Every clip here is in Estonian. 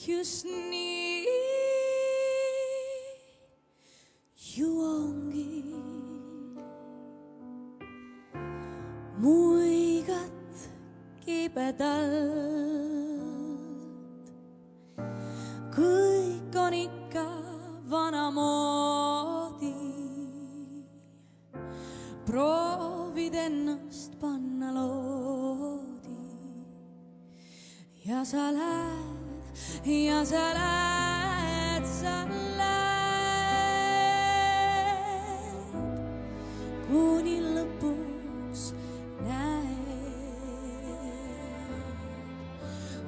just nii ju ongi. Muigat kibedalt, kõik on ikka vanamoodi. Proovid ennast panna loodi ja sa lähed, ja sa lähed, sa lähed, kuni lõpuks näed,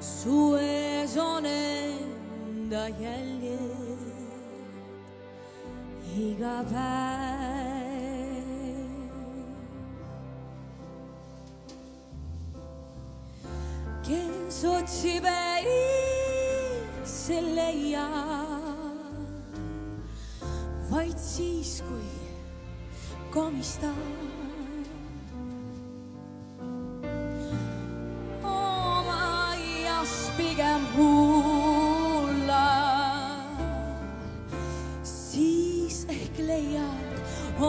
su ees on enda jäljed iga päev. Kes otsib see leiab vaid siis, kui komistab oma aias pigem hulla, siis ehk leiad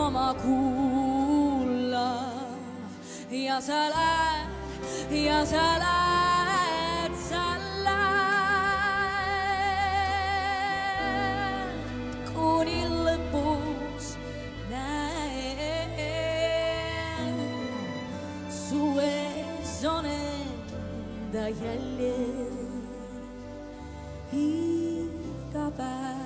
oma kulla ja sa lähed, ja sa lähed. On enda jäljed iga päev.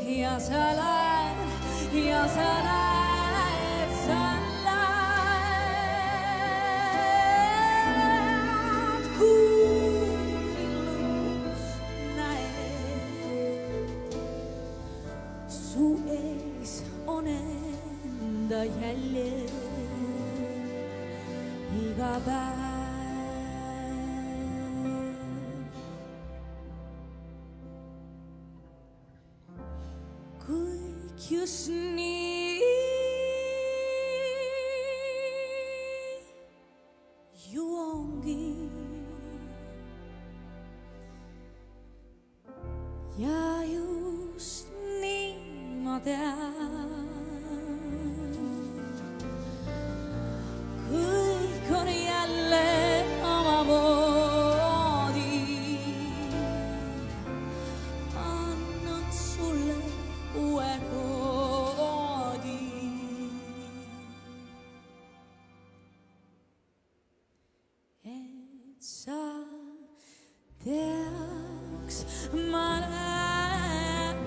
Ja sa lähed, ja sa lähed, sa lähed, kuni lõpuks näed, su ees on enda jäljed iga päev. Kõik just nii ju ongi ja just nii ma tean. Kõik on jälle omamoodi, annan sulle uue koodi. Et sa teaks, ma lähen,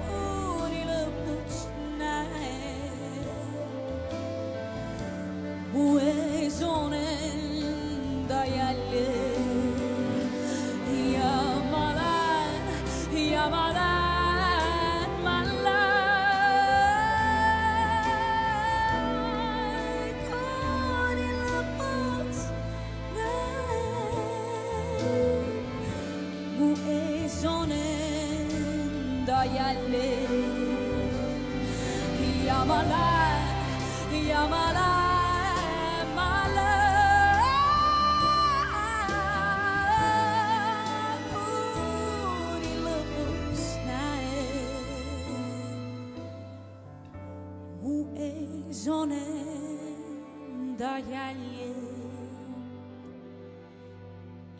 kuni lõpuks näed, mu ees on enda jäljed. Ma lähen, kuni lõpuks näed, mu ees on enda jäljed. Ja ma lähen, ja ma lähen, ma lähen, kuni lõpuks mu ees on enda jäljed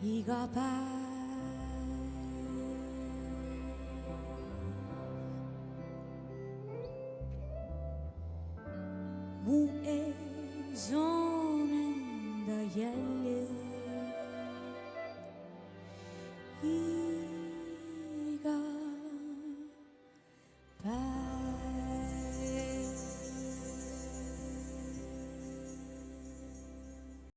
iga päev. Mu ees on enda jäljed